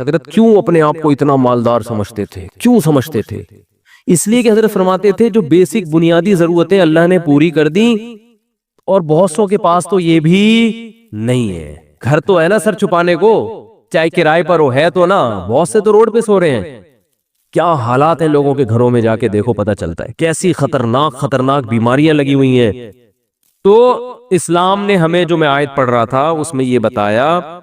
حضرت کیوں اپنے آپ کو اتنا مالدار سمجھتے تھے؟ کیوں سمجھتے تھے؟ اس لیے کہ حضرت فرماتے تھے جو بیسک بنیادی ضرورتیں اللہ نے پوری کر دی، اور بہت سو کے پاس تو یہ بھی نہیں ہے۔ گھر تو ہے نا سر چھپانے کو، چاہے کرائے پر ہو، ہے تو نا، بہت سے تو روڈ پہ سو رہے ہیں۔ کیا حالات ہیں لوگوں کے گھروں میں، جا کے دیکھو پتہ چلتا ہے کیسی خطرناک بیماریاں لگی ہوئی ہیں۔ تو اسلام نے ہمیں، جو میں آیت پڑھ رہا تھا اس میں یہ بتایا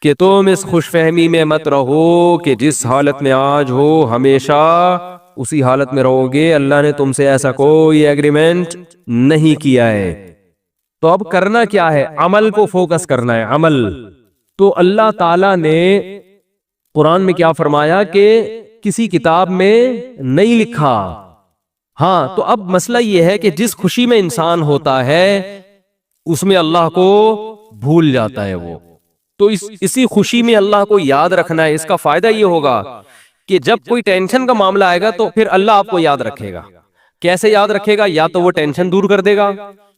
کہ تم اس خوش فہمی میں مت رہو کہ جس حالت میں آج ہو ہمیشہ اسی حالت میں رہو گے۔ اللہ نے تم سے ایسا کوئی ایگریمنٹ نہیں کیا ہے۔ تو اب کرنا کیا ہے؟ عمل کو فوکس کرنا ہے، عمل۔ تو اللہ تعالی نے قرآن میں کیا فرمایا کہ کسی کتاب میں نہیں لکھا۔ ہاں، تو اب مسئلہ یہ ہے کہ جس خوشی میں انسان ہوتا ہے اس میں اللہ کو بھول جاتا ہے وہ۔ تو اسی خوشی میں اللہ کو یاد رکھنا ہے۔ اس کا فائدہ یہ ہوگا کہ جب کوئی ٹینشن کا معاملہ آئے گا تو پھر اللہ آپ کو یاد رکھے گا۔ کیسے یاد رکھے گا؟ یا تو وہ ٹینشن دور کر دے گا،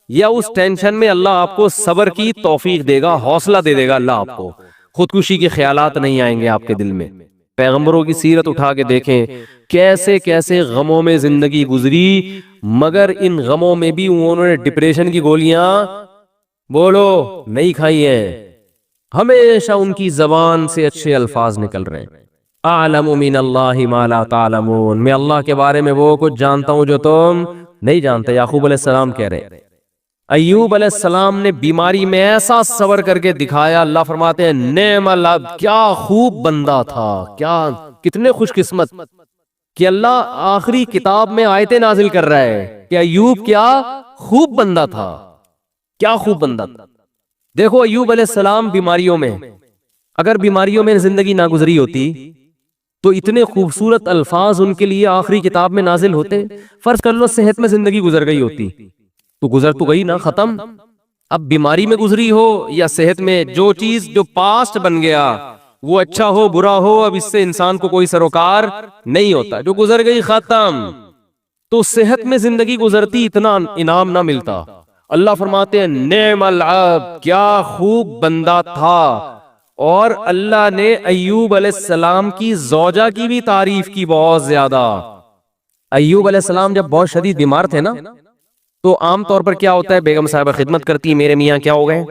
یا اس ٹینشن میں اللہ آپ کو صبر کی توفیق دے گا، حوصلہ دے دے گا اللہ آپ کو۔ خودکشی کے خیالات نہیں آئیں گے آپ کے دل میں۔ پیغمبروں کی سیرت اٹھا کے دیکھیں، کیسے کیسے غموں میں زندگی گزری، مگر ان غموں میں بھی انہوں نے ڈپریشن کی گولیاں بولو نہیں کھائی ہیں۔ ہمیشہ ان کی زبان سے اچھے الفاظ نکل رہے ہیں۔ اعلم من اللہ ما لا تعلمون، میں اللہ کے بارے میں وہ کچھ جانتا ہوں جو تم نہیں جانتے۔ یعقوب علیہ السلام کہہ رہے ہیں۔ ایوب علیہ السلام نے بیماری میں ایسا صبر کر کے دکھایا، اللہ فرماتے ہیں نعم العبد، کیا خوب بندہ تھا، کیا کتنے خوش قسمت کہ اللہ آخری کتاب میں آیتیں نازل کر رہا ہے کہ ایوب کیا خوب بندہ تھا، کیا خوب بندہ تھا۔ دیکھو ایوب علیہ السلام بیماریوں میں، اگر بیماریوں میں زندگی نہ گزری ہوتی تو اتنے خوبصورت الفاظ ان کے لیے آخری کتاب میں نازل ہوتے۔ فرض کر لو صحت میں زندگی گزر گئی ہوتی تو گزر تو گئی نا، ختم۔ اب بیماری میں گزری ہو یا صحت میں، جو چیز جو پاسٹ بن گیا وہ اچھا ہو برا ہو، اب اس سے انسان کو کوئی سروکار نہیں ہوتا، جو گزر گئی ختم۔ تو صحت میں زندگی گزرتی اتنا انعام نہ ملتا۔ اللہ فرماتے ہیں نعم العبد، کیا خوب بندہ تھا۔ اور اللہ نے ایوب علیہ السلام کی زوجہ کی بھی تعریف کی بہت زیادہ۔ ایوب علیہ السلام جب بہت شدید بیمار تھے نا، تو عام طور پر کیا ہوتا ہے، بیگم صاحبہ خدمت کرتی، میرے میاں کیا ہو گئے،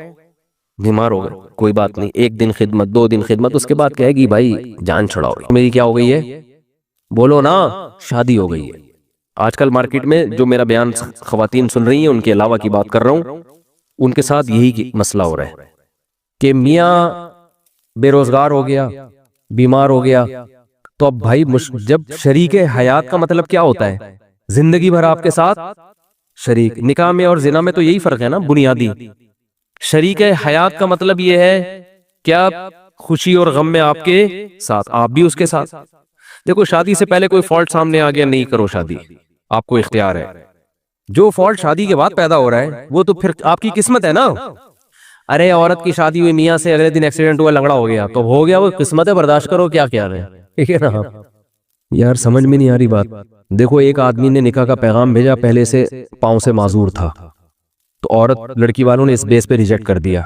بیمار ہو گئے، کوئی بات نہیں، 1 دن خدمت، 2 دن خدمت، اس کے بعد کہے گی بھائی جان چھڑاؤ، میری کیا ہو گئی ہے، بولو نا، شادی ہو گئی ہے۔ آج کل مارکیٹ میں جو میرا بیان خواتین سن رہی ہیں ان کے علاوہ کی بات کر رہا ہوں، ان کے ساتھ یہی مسئلہ ہو رہا ہے کہ میاں بے روزگار ہو گیا، بیمار ہو گیا، تو اب بھائی جب شریک حیات کا مطلب کیا ہوتا ہے، زندگی بھر آپ کے ساتھ شریک۔ نکاح میں اور زنا میں تو یہی فرق ہے نا بنیادی۔ شریک حیات کا مطلب یہ ہے کیا خوشی اور غم میں آپ کے ساتھ، آپ بھی اس کے ساتھ۔ دیکھو شادی سے پہلے کوئی فالٹ سامنے آ گیا، نہیں کرو شادی، آپ کو اختیار ہے۔ جو فالٹ شادی کے بعد پیدا ہو رہا ہے وہ تو پھر آپ کی قسمت ہے نا۔ ارے عورت کی شادی ہوئی، میاں سے اگلے دن ایکسیڈنٹ ہوا، لنگڑا ہو گیا، تو ہو گیا، وہ قسمت ہے، برداشت کرو، کیا کیا ہے، ٹھیک ہے نا۔ یار سمجھ میں نہیں آ رہی بات۔ دیکھو ایک آدمی نے نکاح کا پیغام بھیجا، پہلے سے پاؤں سے معذور تھا، تو عورت لڑکی والوں نے اس بیس پہ ریجیکٹ کر دیا۔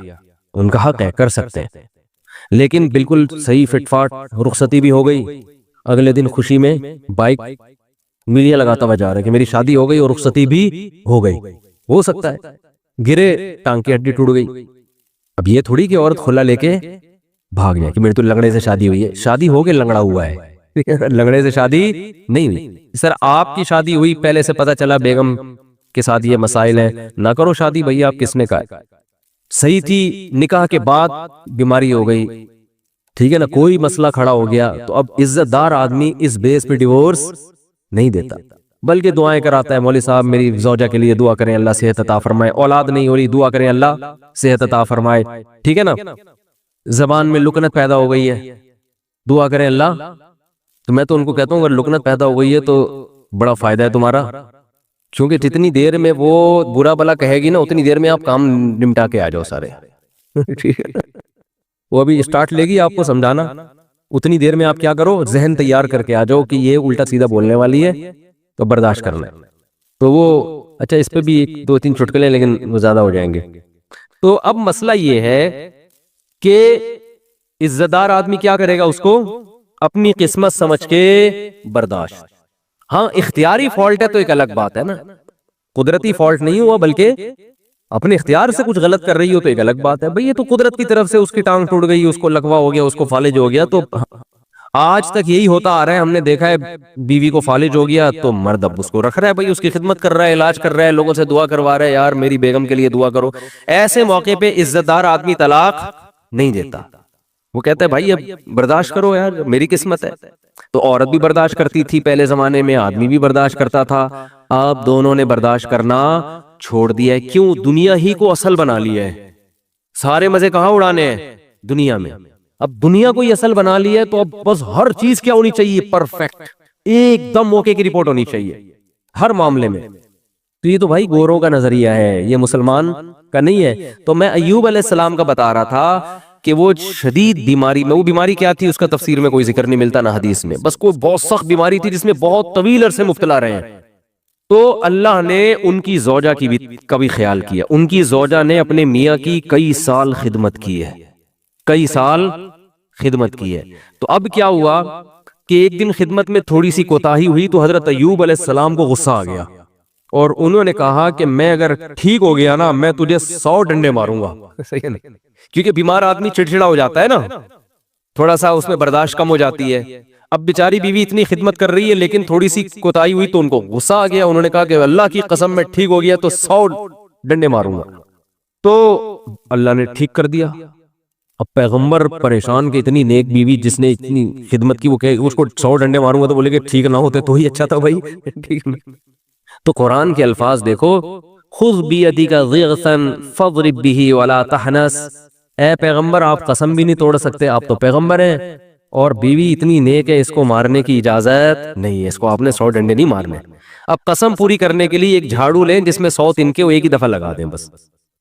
ان کا حق ہے، کر سکتے ہیں، لیکن بالکل صحیح فٹ فاٹ رخصتی بھی ہو گئی۔ اگلے دن خوشی میں بائک میڈیا لگاتا ہوا جا رہا ہے کہ میری شادی ہو گئی اور رخصتی بھی ہو گئی۔ ہو سکتا ہے گرے، ٹانگ کی ہڈی ٹوٹ گئی۔ اب یہ تھوڑی کہ عورت کھلا لے کے بھاگ جائے کہ میری تو لنگڑے سے شادی ہوئی ہے، شادی ہو کے لنگڑا ہوا ہے، لنگڑے سے شادی نہیں ہوئی۔ سر آپ کی شادی ہوئی، پہلے سے پتا چلا بیگم کے ساتھ یہ مسائل ہیں، نہ کرو شادی بھئی، آپ کس نے کہا؟ صحیح تھی، نکاح کے بعد بیماری ہو گئی، ٹھیک ہے نا، کوئی مسئلہ کھڑا ہو گیا، تو اب عزت دار آدمی اس بیس پہ ڈیورس نہیں دیتا، بلکہ دعائیں کراتا ہے، مولوی صاحب میری زوجہ کے لیے دعا کریں اللہ صحت عطا فرمائے، اولاد نہیں ہو رہی دعا کریں اللہ صحت عطا فرمائے، ٹھیک ہے نا۔ زبان میں لکنت پیدا ہو گئی ہے، دعا کریں اللہ۔ تو میں تو ان کو کہتا ہوں اگر لکنت پیدا ہو گئی ہے تو بڑا فائدہ ہے تمہارا، کیونکہ جتنی دیر میں وہ برا بلا کہے گی نا، اتنی دیر میں آپ کام نمٹا کے آ جاؤ سارے، ٹھیک ہے۔ وہ ابھی اسٹارٹ لے گی آپ کو سمجھانا، اتنی دیر میں آپ کیا کرو، ذہن تیار کر کے آ جاؤ کہ یہ الٹا سیدھا بولنے والی ہے تو برداشت کرنا ہے۔ تو وہ اچھا اس پہ بھی 2-3 چٹکلے، لیکن وہ زیادہ ہو جائیں گے۔ تو اب مسئلہ یہ ہے کہ عزت دار آدمی کیا کرے گا؟ اس کو اپنی قسمت سمجھ کے برداشت. ہاں اختیاری فالٹ ہے تو ایک الگ بات ہے نا، قدرتی فالٹ نہیں ہوا بلکہ اپنے اختیار سے کچھ غلط کر رہی ہو تو ایک الگ بات ہے. بھئی یہ تو قدرت کی طرف سے اس کی ٹانگ ٹوٹ گئی، اس کو لکوا ہو گیا، اس کو فالج ہو گیا. تو آج تک یہی ہوتا آ رہا ہے. ہم نے دیکھا ہے بیوی کو فالج ہو گیا تو مرد اب اس کو رکھ رہا ہے، بھئی اس کی خدمت کر رہا ہے، علاج کر رہا ہے، لوگوں سے دعا کروا رہا ہے، یار میری بیگم کے لیے دعا کرو. ایسے موقع پہ عزت دار آدمی طلاق نہیں دیتا. وہ کہتا ہے بھائی اب برداشت کرو یار، میری قسمت ہے. تو عورت بھی برداشت کرتی تھی پہلے زمانے میں، آدمی بھی برداشت کرتا تھا. اب دونوں نے برداشت کرنا چھوڑ دیا ہے. کیوں؟ دنیا ہی کو اصل بنا لیا ہے. سارے مزے کہاں اڑانے ہیں؟ دنیا میں. اب دنیا کو یہ اصل بنا لیا ہے تو اب بس ہر چیز کیا ہونی چاہیے؟ پرفیکٹ، ایک دم موقع کی رپورٹ ہونی چاہیے ہر معاملے میں. تو یہ تو بھائی گوروں کا نظریہ ہے، یہ مسلمان کا نہیں ہے. تو میں ایوب علیہ السلام کا بتا رہا تھا کہ وہ شدید بیماری میں، وہ بیماری کیا تھی اس کا تفسیر میں کوئی ذکر نہیں ملتا نہ حدیث میں، بس کوئی بہت سخت بیماری تھی جس میں بہت طویل عرصے مبتلا رہے ہیں. تو اللہ نے ان کی زوجہ کی بھی کبھی خیال کیا. ان کی زوجہ نے اپنے میاں کی کئی سال خدمت کی ہے، کئی سال خدمت کی ہے. تو اب کیا ہوا کہ ایک دن خدمت میں تھوڑی سی کوتاہی ہوئی تو حضرت ایوب علیہ السلام کو غصہ آ گیا اور انہوں نے کہا کہ میں اگر ٹھیک ہو گیا نا میں تجھے 100 ڈنڈے ماروں گا. صحیح ہے نا؟ کیونکہ بیمار آدمی چڑچڑا ہو جاتا ہے نا، تھوڑا سا اس میں برداشت کم ہو جاتی ہے. اب بیچاری بیوی اتنی خدمت کر رہی ہے لیکن تھوڑی سی کوتاہی ہوئی تو ان کو غصہ آ گیا. انہوں نے کہا کہ اللہ کی قسم میں ٹھیک ہو گیا تو 100 ڈنڈے ماروں گا. تو اللہ نے ٹھیک کر دیا. اب پیغمبر پریشان کہ اتنی نیک بیوی جس نے اتنی خدمت کی، وہ کہ اس کو 100 ڈنڈے ماروں گا، تو بولے کہ ٹھیک نہ ہوتے تو ہی اچھا تھا بھائی. ٹھیک نہیں. تو قرآن کے الفاظ دیکھو، خذ بیدک ضغثا فاضرب به ولا تحنس. اے پیغمبر آپ قسم بھی نہیں توڑ سکتے، آپ تو پیغمبر ہیں، اور بیوی اتنی نیک ہے اس کو مارنے کی اجازت نہیں ہے، اس کو آپ نے 100 ڈنڈے نہیں مارنے. اب قسم پوری کرنے کے لیے ایک جھاڑو لیں جس میں 100 تنکے وہ ایک ہی دفعہ لگا دیں بس.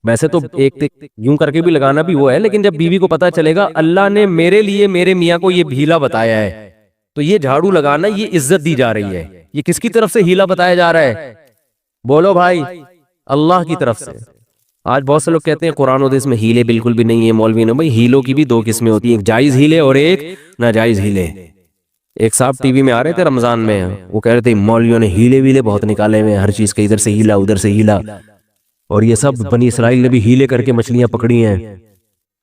ویسے تو ایک یوں کر کے بھی لگانا بھی وہ ہے، لیکن جب بیوی کو پتا چلے گا اللہ نے میرے لیے میرے میاں کو یہ ہیلا بتایا ہے تو یہ جھاڑو لگانا یہ عزت دی جا رہی ہے. یہ کس کی طرف سے ہیلا بتایا جا رہا ہے؟ بولو بھائی، اللہ کی طرف سے. آج بہت سے لوگ کہتے ہیں قرآن و حدیث میں ہیلے بالکل بھی نہیں ہے مولوی نے. بھائی ہیلوں کی بھی 2 قسمیں ہوتی ہیں، ایک جائز ہیلے اور ایک ناجائز ہیلے. ایک صاحب ٹی وی میں آ رہے تھے رمضان میں، وہ کہہ رہے تھے مولویوں نے ہیلے ویلے بہت نکالے ہوئے، ہر چیز کے ادھر سے ہیلا ادھر سے ہیلا، اور یہ سب بنی اسرائیل نے بھی ہیلے کر کے مچھلیاں پکڑی ہیں.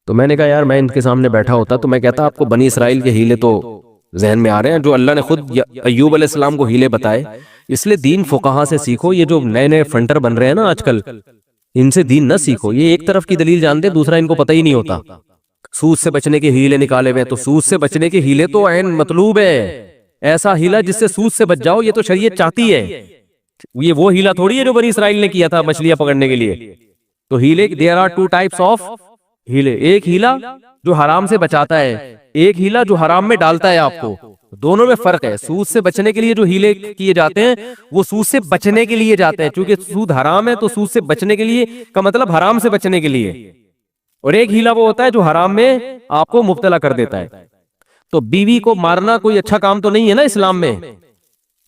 تو میں نے کہا یار میں ان کے سامنے بیٹھا ہوتا تو میں کہتا آپ کو بنی اسرائیل کے ہیلے تو ذہن میں آ رہے ہیں جو اللہ نے خود ایوب علیہ السلام کو ہیلے بتائے. اس لیے دین فقہا سے سیکھو. یہ جو نئے نئے فنٹر بن رہے ہیں نا آج کل، ان سے دین نہ سیکھو. یہ ایک طرف کی دلیل جانتے، دوسرا ان کو پتہ ہی نہیں ہوتا. سود سے بچنے کے ہیلے نکالے ہوئے، تو سود سے بچنے کے ہیلے تو عین مطلوب ہے. ایسا ہیلا جس سے سود سے بچ جاؤ، یہ تو شریعت چاہتی ہے. یہ وہ ہیلا تھوڑی ہے جو بنی اسرائیل نے کیا تھا مچھلیاں پکڑنے کے لیے. تو ہیلے there are 2 types of ہیلے. ایک ہیلا جو حرام سے بچاتا ہے، ایک ہیلا جو حرام میں ڈالتا ہے آپ کو. دونوں میں فرق ہے. سود سے بچنے کے لیے جو ہیلے کیے جاتے ہیں وہ سود سے بچنے کے لیے جاتے ہیں، چونکہ سود حرام ہے تو سود سے بچنے کے لیے کا مطلب حرام سے بچنے کے لیے. اور ایک ہیلا وہ ہوتا ہے جو حرام میں آپ کو مبتلا کر دیتا ہے. تو بیوی کو مارنا کوئی اچھا کام تو نہیں ہے نا اسلام میں.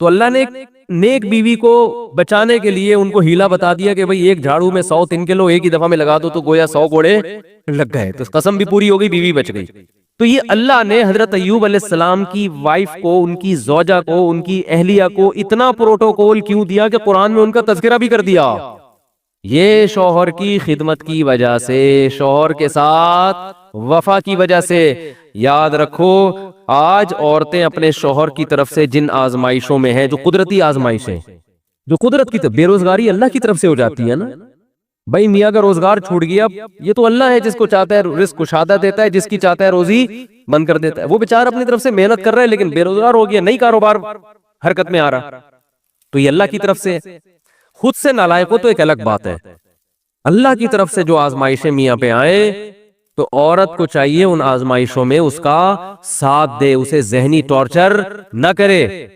تو اللہ نے ایک نیک بیوی کو بچانے کے لیے ان کو ہیلا بتا دیا کہ بھئی ایک جھاڑو میں 100 تنکے لو، ایک ہی دفعہ میں لگا دو تو گویا 100 کوڑے لگ گئے. تو قسم بھی پوری ہو گئی، بیوی بچ گئی. تو یہ اللہ نے حضرت ایوب علیہ السلام کی وائف کو، ان کی زوجہ کو، ان کی اہلیہ کو اتنا پروٹوکول کیوں دیا کہ قرآن میں ان کا تذکرہ بھی کر دیا. یہ شوہر کی خدمت کی وجہ سے، شوہر کے ساتھ وفا کی وجہ سے. یاد رکھو آج عورتیں اپنے شوہر کی طرف سے جن آزمائشوں میں ہیں، جو قدرتی آزمائشیں، جو قدرت کی طرف، بے روزگاری اللہ کی طرف سے ہو جاتی ہے نا. بھائی میاں کا روزگار چھوٹ گیا، یہ تو اللہ ہے جس کو چاہتا ہے رزق کشادہ دیتا ہے، جس کی چاہتا ہے روزی بند کر دیتا ہے. وہ بیچارہ اپنی طرف سے محنت کر رہا ہے لیکن بے روزگار ہو گیا، نئی کاروبار حرکت میں آ رہا. تو یہ اللہ کی طرف سے. خود سے نالائق ہو تو ایک الگ بات ہے. اللہ کی طرف سے جو آزمائشیں میاں پہ آئے تو عورت کو چاہیے ان آزمائشوں میں اس کا ساتھ دے، اسے ذہنی ٹارچر نہ کرے.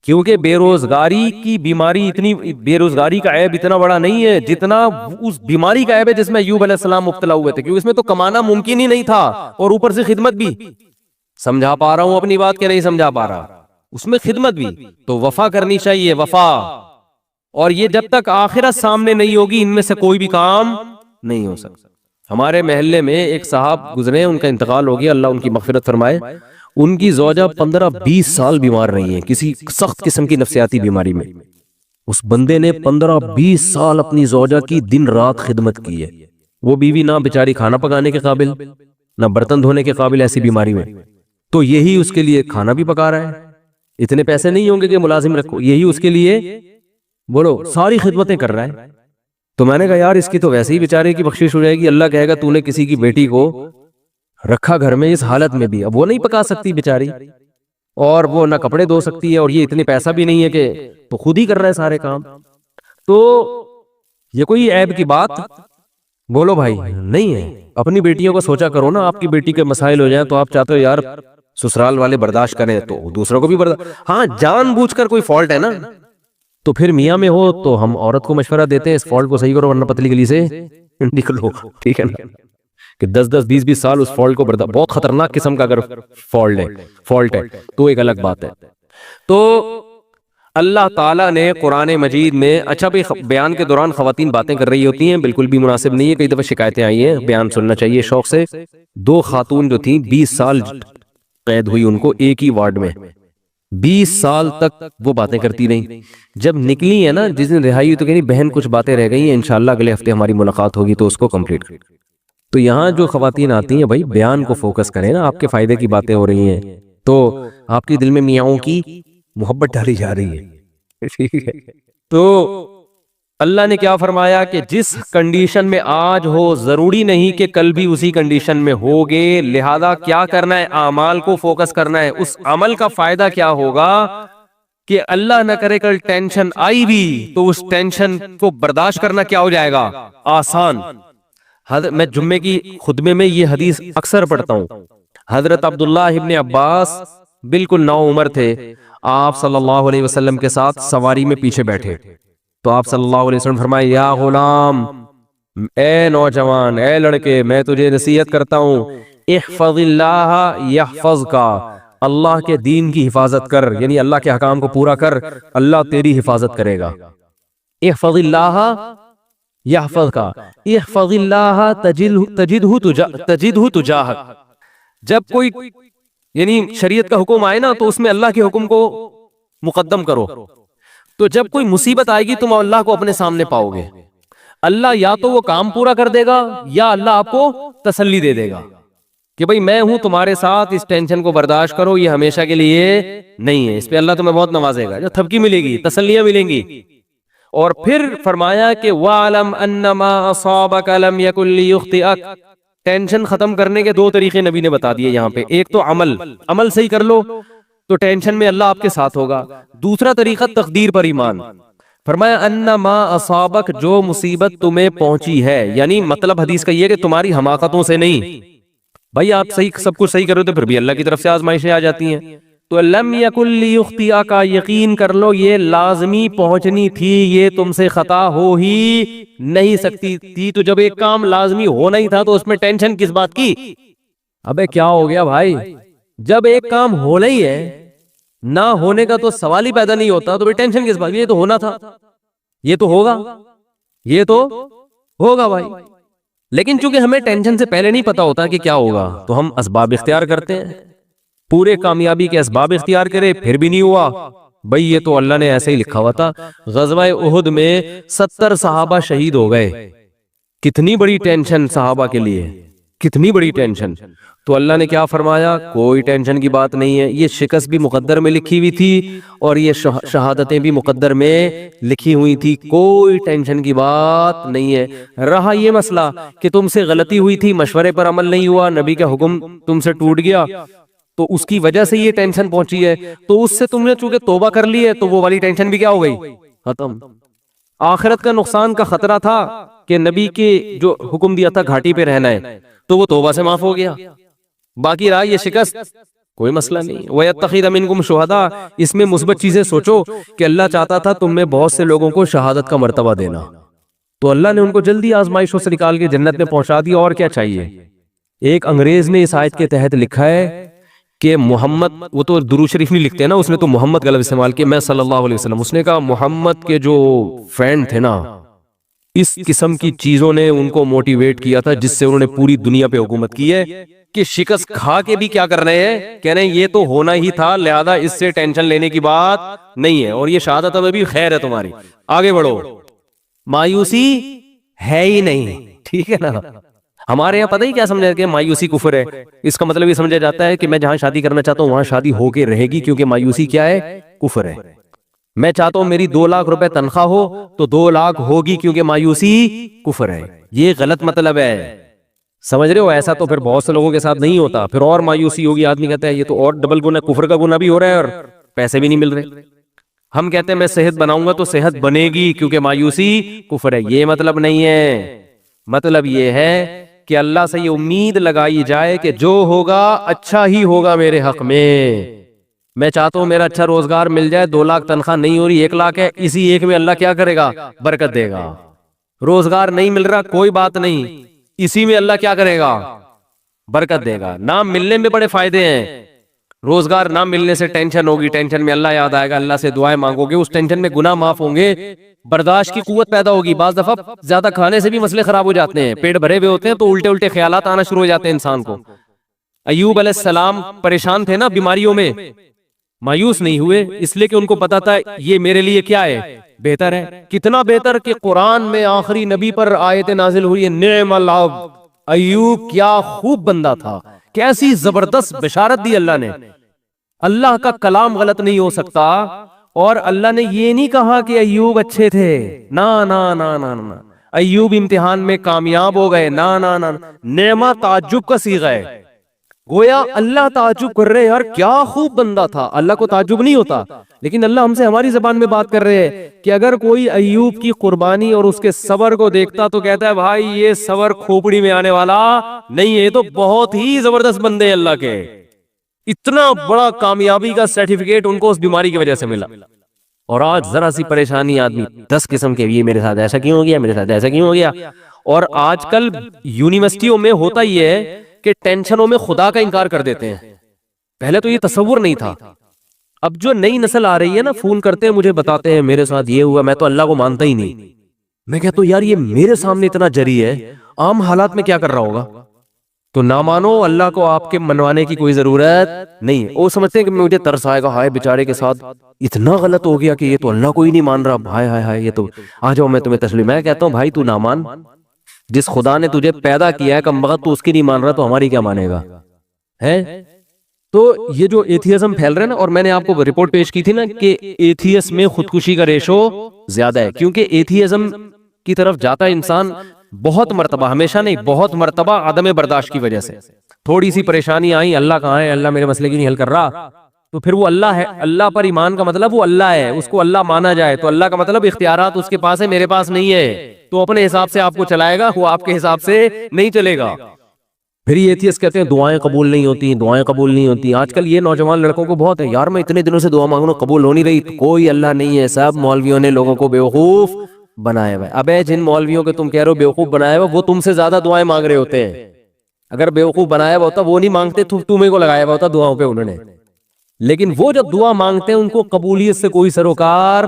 کیونکہ بے روزگاری کی بیماری اتنی، بے روزگاری کا عیب اتنا بڑا نہیں ہے جتنا اس بیماری کا عیب ہے جس میں ایوب علیہ السلام مبتلا ہوئے تھے. کیونکہ اس میں تو کمانا ممکن ہی نہیں تھا اور اوپر سے خدمت بھی. سمجھا پا رہا ہوں اپنی بات کہ نہیں سمجھا پا رہا؟ اس میں خدمت بھی. تو وفا کرنی چاہیے، وفا. اور یہ جب تک آخرت سامنے نہیں ہوگی ان میں سے کوئی بھی کام نہیں ہو سکتا. ہمارے محلے میں ایک صاحب گزرے، ان کا انتقال ہو گیا، اللہ ان کی مغفرت فرمائے. ان کی زوجہ 15-20 سال بیمار رہی ہیں کسی سخت قسم کی نفسیاتی بیماری میں. اس بندے نے 15-20 سال اپنی زوجہ کی دن رات خدمت کی ہے. وہ بیوی نہ بیچاری کھانا پکانے کے قابل، نہ برتن دھونے کے قابل ایسی بیماری میں، تو یہی اس کے لیے کھانا بھی پکا رہا ہے. اتنے پیسے نہیں ہوں گے کہ ملازم رکھو، یہی اس کے لیے بولو ساری خدمتیں کر رہا ہے. تو میں نے کہا یار اس کی تو ویسے ہی بیچارے کی بخشش ہو جائے گی، اللہ کہے گا تو نے کسی کی بیٹی کو رکھا گھر میں اس حالت میں بھی، اب وہ نہیں پکا سکتی بیچاری، اور وہ نہ کپڑے دھو سکتی ہے، اور یہ اتنے پیسہ بھی نہیں ہے کہ تو خود ہی کر رہا ہے سارے کام. تو یہ کوئی عیب کی بات بولو بھائی نہیں ہے. اپنی بیٹیوں کو سوچا کرو نا، آپ کی بیٹی کے مسائل ہو جائیں تو آپ چاہتے ہو یار سسرال والے برداشت کریں تو دوسروں کو بھی برداشت، ہاں جان بوجھ کر کوئی فالٹ ہے نا تو پھر میاں میں ہو تو ہم عورت کو مشورہ دیتے ہیں اس فالٹ کو صحیح کرو ورنہ پتلی گلی سے نکلو، ٹھیک ہے نا، کہ 10-20 سال اس فالٹ کو بہت خطرناک قسم کا اگر فالٹ ہے تو ایک الگ بات ہے. تو اللہ تعالیٰ نے قرآن مجید میں، اچھا بھی بیان کے دوران خواتین باتیں کر رہی ہوتی ہیں، بالکل بھی مناسب نہیں ہے، کئی دفعہ شکایتیں آئی ہیں، بیان سننا چاہیے شوق سے. 2 خاتون جو تھیں 20 سال قید ہوئی ان کو ایک ہی وارڈ میں، 20 سال تک وہ باتیں کرتی رہیں. جب نکلی ہے نا، جس دن رہائی ہوئی تو کہیں بہن کچھ باتیں رہ گئی ہیں، انشاءاللہ اگلے ہفتے ہماری ملاقات ہوگی تو اس کو کمپلیٹ. تو یہاں جو خواتین آتی ہیں بھائی بیان کو فوکس کریں نا، آپ کے فائدے کی باتیں ہو رہی ہیں تو آپ کے دل میں میاؤں کی محبت ڈالی جا رہی ہے، ٹھیک ہے. تو اللہ نے کیا فرمایا کہ جس کنڈیشن میں آج ہو ضروری نہیں کہ کل بھی اسی کنڈیشن میں ہوگے، لہذا کیا کرنا ہے، اعمال کو فوکس کرنا ہے. اس عمل کا فائدہ کیا ہوگا کہ اللہ نہ کرے کل ٹینشن آئی بھی تو اس ٹینشن کو برداشت کرنا کیا ہو جائے گا، آسان. میں جمعے کی خطبے میں یہ حدیث اکثر پڑھتا ہوں. حضرت عبداللہ ابن عباس بالکل نو عمر تھے، آپ صلی اللہ علیہ وسلم کے ساتھ سواری میں پیچھے بیٹھے تو آپ صلی اللہ علیہ وسلم فرمائے یا غلام، اے نوجوان، اے لڑکے، میں تجھے نصیحت کرتا ہوں، احفظ اللہ یحفظک، اللہ کے دین کی حفاظت کر، یعنی اللہ کے احکام کو پورا کر، اللہ تیری حفاظت کرے گا. احفظ اللہ یحفظک، احفظ اللہ تجدہ تجاہک. جب کوئی یعنی شریعت کا حکم آئے نا تو اس میں اللہ کے حکم کو مقدم کرو. تو جب کوئی مصیبت آئے گی تم اللہ کو اپنے سامنے پاؤ گے، اللہ یا تو وہ کام پورا کر دے گا یا اللہ آپ کو تسلی دے دے گا کہ بھئی میں ہوں تمہارے ساتھ، اس ٹینشن کو برداشت کرو، یہ ہمیشہ کے لیے نہیں ہے. اس پہ اللہ تمہیں بہت نوازے گا، جو تھپکی ملے گی، تسلیاں ملیں گی. اور پھر فرمایا کہ وَعْلَمْ أَنَّمَا أَصَابَكَ لَمْ يَكُنْ لِيُخْطِئَكَ. ٹینشن ختم کرنے کے 2 طریقے نبی نے بتا دیے یہاں پہ. ایک تو عمل صحیح کر لو تو ٹینشن میں اللہ آپ کے ساتھ ہوگا. دوسرا طریقہ تقدیر پر ایمان. فرمایا انما اصابک، جو مصیبت تمہیں پہنچی ہے، یعنی مطلب حدیث کا یہ کہ تمہاری حماقتوں سے نہیں. بھائی آپ صحیح سب کچھ صحیح کرو تو پھر بھی اللہ کی طرف سے آزمائشیں آ جاتی ہیں. تو لم یکن لیخطئک، یقین کر لو یہ لازمی پہنچنی تھی، یہ تم سے خطا ہو ہی نہیں سکتی تھی. تو جب ایک کام لازمی ہونا ہی تھا تو اس میں ٹینشن کس بات کی؟ ابے کیا ہو گیا بھائی، جب ایک کام ہونا ہی ہے، نہ ہونے کا تو سوال ہی پیدا نہیں ہوتا، تو پھر ٹینشن کس بات کی؟ یہ تو ہونا تھا، یہ تو ہوگا، یہ تو ہوگا بھائی. لیکن چونکہ ہمیں ٹینشن سے پہلے نہیں پتا ہوتا کہ کیا ہوگا تو ہم اسباب اختیار کرتے ہیں. پورے کامیابی کے اسباب اختیار کرے پھر بھی نہیں ہوا، بھئی یہ تو اللہ نے ایسے ہی لکھا ہوا تھا. غزوہ احد میں 70 صحابہ شہید ہو گئے. کتنی بڑی ٹینشن صحابہ کے لیے، کتنی بڑی ٹینشن. تو اللہ نے کیا فرمایا، کوئی ٹینشن کی بات نہیں ہے، یہ شکست بھی مقدر میں لکھی ہوئی تھی اور یہ شہادتیں بھی مقدر میں لکھی ہوئی تھی، کوئی ٹینشن کی بات نہیں ہے. رہا یہ مسئلہ کہ تم سے غلطی ہوئی تھی، مشورے پر عمل نہیں ہوا، نبی کا حکم تم سے ٹوٹ گیا تو اس کی وجہ سے یہ ٹینشن پہنچی ہے، تو اس سے تم نے چونکہ توبہ کر لی ہے تو وہ والی ٹینشن بھی کیا ہو گئی، ختم. آخرت کا نقصان کا خطرہ تھا کہ نبی کے جو حکم دیا تھا گھاٹی پہ رہنا ہے تو وہ توبہ سے معاف ہو گیا. باقی رہا یہ شکست، کوئی مسئلہ نہیں. وَيَتَّخِذَ مِنْكُمْ شُهَدَاءَ، اس میں مثبت چیزیں سوچو کہ اللہ چاہتا تھا تم میں بہت سے لوگوں کو شہادت کا مرتبہ دینا، تو اللہ نے ان کو جلدی آزمائشوں سے نکال کے جنت میں پہنچا دیا. اور کیا چاہیے. ایک انگریز نے اس آیت کے تحت لکھا ہے کہ محمد، وہ تو درود شریف نہیں لکھتے نا، اس نے تو محمد کا لفظ استعمال کیا، میں صلی اللہ علیہ وسلم. اس نے کہا محمد کے جو فرینڈ تھے نا اس قسم کی چیزوں نے ان کو موٹیویٹ کیا تھا جس سے انہوں نے پوری دنیا پہ حکومت کی ہے کہ شکست کھا کے بھی کیا کر رہے ہیں، کہہ رہے ہیں یہ تو ہونا ہی تھا، لہذا اس سے ٹینشن لینے کی بات نہیں ہے، اور یہ شہادت میں بھی خیر ہے تمہاری، آگے بڑھو، مایوسی ہے ہی نہیں، ٹھیک ہے نا۔ ہمارے یہاں پتہ ہی کیا سمجھا کہ مایوسی کفر ہے، اس کا مطلب یہ سمجھا جاتا ہے کہ میں جہاں شادی کرنا چاہتا ہوں وہاں شادی ہو کے رہے گی، کیونکہ مایوسی کیا ہے، کفر ہے۔ میں چاہتا ہوں میری 2 لاکھ روپے تنخواہ ہو تو 2 لاکھ ہوگی، کیونکہ مایوسی کفر ہے، یہ غلط مطلب ہے، سمجھ رہے ہو؟ ایسا تو پھر بہت سے لوگوں کے ساتھ نہیں ہوتا، پھر اور مایوسی ہوگی، آدمی کہتا ہے یہ تو اور ڈبل گناہ، کفر کا گناہ بھی ہو رہا ہے اور پیسے بھی نہیں مل رہے۔ ہم کہتے ہیں میں صحت بناؤں گا تو صحت بنے گی، کیونکہ مایوسی کفر ہے، یہ مطلب نہیں ہے۔ مطلب یہ ہے کہ اللہ سے یہ امید لگائی جائے کہ جو ہوگا اچھا ہی ہوگا میرے حق میں چاہتا ہوں میرا اچھا روزگار مل جائے، 2 لاکھ تنخواہ نہیں ہو رہی، 1 لاکھ ہے، اسی ایک میں اللہ کیا کرے گا، برکت دے گا۔ روزگار نہیں مل رہا، کوئی بات نہیں، اسی میں اللہ کیا کرے گا، برکت دے گا۔ نہ ملنے میں بڑے فائدے ہیں، روزگار نہ ملنے سے ٹینشن ہوگی، ٹینشن میں اللہ یاد آئے گا، اللہ سے دعائیں مانگو گے، اس ٹینشن میں گناہ معاف ہوں گے، برداشت کی قوت پیدا ہوگی۔ بعض دفعہ زیادہ کھانے سے بھی مسئلے خراب ہو جاتے ہیں، پیٹ بھرے ہوئے ہوتے ہیں تو الٹے الٹے خیالات آنا شروع ہو جاتے ہیں انسان کو۔ ایوب علیہ السلام پریشان تھے نا بیماریوں میں، مایوس نہیں ہوئے، اس لیے کہ ان کو پتا تھا یہ میرے لیے کیا ہے، بہتر ہے۔ کتنا بہتر کہ قرآن میں آخری نبی پر آیت نازل ہوئی ہے، نعم العبد، ایوب کیا خوب بندہ تھا، کیسی زبردست بشارت دی اللہ نے۔ اللہ کا کلام غلط نہیں ہو سکتا، اور اللہ نے یہ نہیں کہا کہ ایوب اچھے تھے، نا نا نا نا نا، ایوب امتحان میں کامیاب ہو گئے، نا نا نا، نعمہ تعجب کا صیغہ ہے، گویا اللہ تعجب کر رہے یار کیا خوب بندہ تھا، اللہ کو تعجب نہیں ہوتا، لیکن اللہ ہم سے ہماری زبان میں بات کر رہے ہیں کہ اگر کوئی ایوب کی قربانی اور اس کے صبر کو دیکھتا تو کہتا ہے بھائی یہ صبر کھوپڑی میں آنے والا نہیں ہے، یہ تو بہت ہی زبردست بندے اللہ کے، اتنا بڑا کامیابی کا سرٹیفکیٹ ان کو اس بیماری کی وجہ سے ملا۔ اور آج ذرا سی پریشانی آدمی 10 قسم کے، یہ میرے ساتھ ایسا کیوں ہو گیا، میرے ساتھ ایسا کیوں ہو گیا۔ اور آج کل یونیورسٹیوں میں ہوتا یہ ہے کہ ٹینشنوں میں خدا کا انکار کر دیتے ہیں، پہلے تو یہ تصور نہیں تھا۔ اب جو نئی نسل آ رہی ہے نا، فون کرتے ہیں مجھے، بتاتے ہیں میرے ساتھ یہ ہوا، میں تو اللہ کو مانتا ہی نہیں، میں کہتا ہوں یار یہ میرے سامنے اتنا جری ہے، عام حالات میں کیا کر رہا ہوگا، تو نہ مانو، اللہ کو آپ کے منوانے کی کوئی ضرورت نہیں ہے۔ وہ سمجھتے ہیں کہ مجھے ترس آئے گا، ہائے بیچارے کے ساتھ اتنا غلط ہو گیا کہ یہ تو اللہ کو ہی نہیں مان رہا، ہائے ہائے ہائے، یہ تو آ جاؤ میں تمہیں تسلیم۔ میں کہتا ہوں بھائی تو نہ مان، جس خدا نے تجھے پیدا کیا ہے کم بخت تو اس کی نہیں مان رہا تو ہماری کیا مانے گا، ہے؟ تو یہ جو ایتھیزم پھیل رہا ہے نا، اور میں نے آپ کو رپورٹ پیش کی تھی نا کہ ایتھیس میں خودکشی کا ریشو زیادہ ہے، کیونکہ ایتھیزم کی طرف جاتا ہے انسان بہت مرتبہ، ہمیشہ نہیں، بہت مرتبہ عدم برداشت کی وجہ سے، تھوڑی سی پریشانی آئی، اللہ کہاں ہے، اللہ میرے مسئلے کی نہیں حل کر رہا، تو پھر وہ اللہ ہے۔ اللہ پر ایمان کا مطلب وہ اللہ ہے، اس کو اللہ مانا جائے، تو اللہ کا مطلب اختیارات اس کے پاس ہے، میرے پاس نہیں ہے، تو اپنے حساب سے آپ کو چلائے گا، وہ آپ کے حساب سے نہیں چلے گا۔ پھر یہ ایتھیسٹ کہتے ہیں دعائیں قبول نہیں ہوتی، دعائیں قبول نہیں ہوتی۔ آج کل یہ نوجوان لڑکوں کو بہت ہے، یار میں اتنے دنوں سے دعا مانگ رہا ہوں قبول ہو نہیں رہی، کوئی اللہ نہیں ہے، سب مولویوں نے لوگوں کو بیوقوف بنایا ہوا ہے۔ ابے جن مولویوں کے تم کہہ رہے ہو بیوقوف بنایا ہوا، وہ تم سے زیادہ دعائیں مانگ رہے ہوتے ہیں، اگر بیوقوف بنایا ہوا ہوتا وہ نہیں مانگتے، تمہیں کو لگایا ہوا ہوتا دعاؤں پہ انہوں نے، لیکن وہ جب دعا مانگتے ہیں ان کو قبولیت سے کوئی سروکار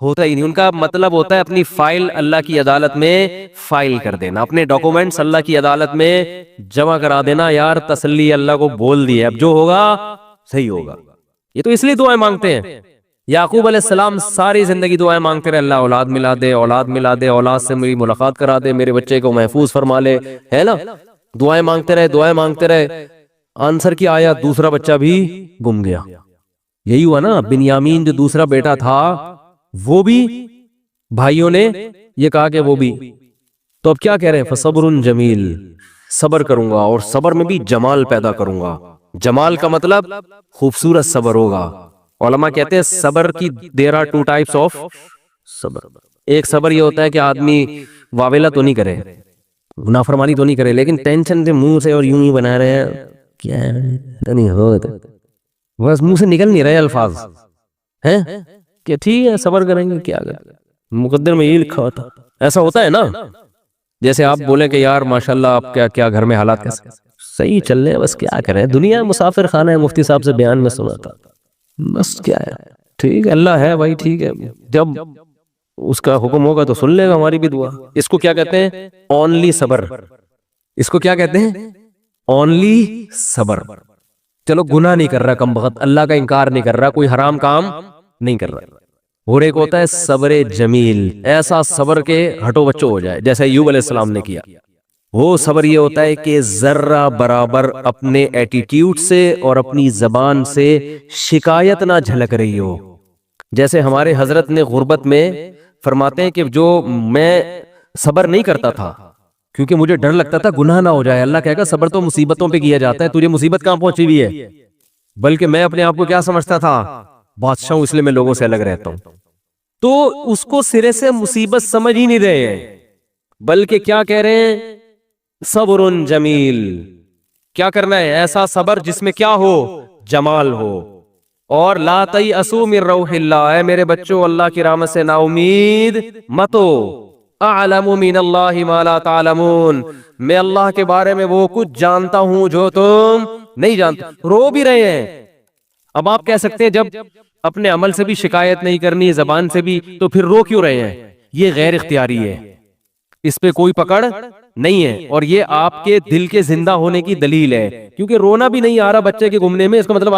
ہوتا ہی نہیں، ان کا مطلب ہوتا ہے اپنی فائل اللہ کی عدالت میں فائل کر دینا، اپنے ڈاکومنٹس اللہ کی عدالت میں جمع کرا دینا، یار تسلی اللہ کو بول دی ہے، اب جو ہوگا صحیح ہوگا۔ یہ تو اس لیے دعائیں مانگتے ہیں۔ یعقوب علیہ السلام ساری زندگی دعائیں مانگتے رہے، اللہ اولاد ملا دے، اولاد ملا دے، اولاد سے میری ملاقات کرا دے، میرے بچے کو محفوظ فرما لے، ہے نا، دعائیں مانگتے رہے، دعائیں مانگتے رہے، آنسر کی آیا، دوسرا بچہ بھی گم گیا۔ یہی ہوا نا، بنیامین جو دوسرا بیٹا تھا وہ بھی بھائیوں نے یہ کہا کہ وہ بھی، تو اب کیا کہہ رہے ہیں، فصبر جمیل، صبر کروں گا اور صبر میں بھی جمال پیدا کروں گا۔ جمال کا مطلب خوبصورت صبر ہوگا۔ علماء کہتے ہیں صبر کی there are 2 types of صبر۔ ایک صبر یہ ہوتا ہے کہ آدمی واویلا تو نہیں کرے، نافرمانی تو نہیں کرے، لیکن ٹینشن سے منہ سے اور یوں ہی بنا رہے ہیں، کیا نہیں ہوتا، بس منہ سے نکل نہیں رہے الفاظ ہیں کہ ٹھیک ہے صبر کریں گے، کیا کریں، مقدر میں یہ لکھا ہوتا، ایسا ہوتا ہے نا۔ جیسے آپ بولیں کہ یار ماشاءاللہ آپ کیا گھر میں حالات کیسے، صحیح چل رہے ہیں، بس کیا کریں، دنیا مسافر خانہ ہے، مفتی صاحب سے بیان میں سنا تھا، بس کیا ہے، ٹھیک ہے اللہ ہے بھائی، ٹھیک ہے، جب اس کا حکم ہوگا تو سن لے گا ہماری بھی دعا. اس کو کیا کہتے ہیں؟ اونلی صبر. اس کو کیا کہتے ہیں؟ اونلی صبر. چلو گناہ نہیں کر رہا کم بخت, اللہ کا انکار نہیں کر رہا, کوئی حرام کام نہیں کر رہا. اور ایک ہوتا ہے صبر جمیل, ایسا صبر کے ہٹو بچو ہو جائے جیسے ایوب علیہ السلام نے کیا. وہ صبر یہ ہوتا ہے کہ ذرہ برابر اپنے ایٹیٹیوڈ سے اور اپنی زبان سے شکایت نہ جھلک رہی ہو. جیسے ہمارے حضرت نے غربت میں فرماتے ہیں کہ جو میں صبر نہیں کرتا تھا کیونکہ مجھے ڈر لگتا تھا گناہ نہ ہو جائے. اللہ کہے گا صبر تو مصیبتوں پہ کیا جاتا ہے, تجھے مصیبت کہاں پہنچی ہوئی ہے؟ بلکہ میں اپنے آپ کو کیا سمجھتا تھا؟ بادشاہ ہوں, اس لیے میں لوگوں سے الگ رہتا ہوں. تو اس کو سرے سے مصیبت سمجھ ہی نہیں رہے ہیں, بلکہ کیا کہہ رہے ہیں؟ صبر جمیل. کیا کرنا ہے؟ ایسا صبر جس میں کیا ہو؟ جمال ہو. اور لا تیأسوا من روح اللہ, اے میرے بچوں اللہ کی رحمت سے نا امید مت ہو. اعلم من اللہ ما لا تعلمون, میں اللہ کے بارے میں وہ کچھ جانتا ہوں جو تم نہیں جانتے. رو بھی رہے ہیں. اب آپ کہہ سکتے ہیں جب اپنے عمل سے بھی شکایت نہیں کرنی, زبان سے بھی, تو پھر رو کیوں رہے ہیں؟ یہ غیر اختیاری ہے, اس پہ کوئی پکڑ نہیں ہے, اور یہ آپ کے دل کے زندہ ہونے کی دلیل ہے. کیونکہ رونا بھی نہیں آ رہا بچے کے گھومنے میں, اس کا مطلب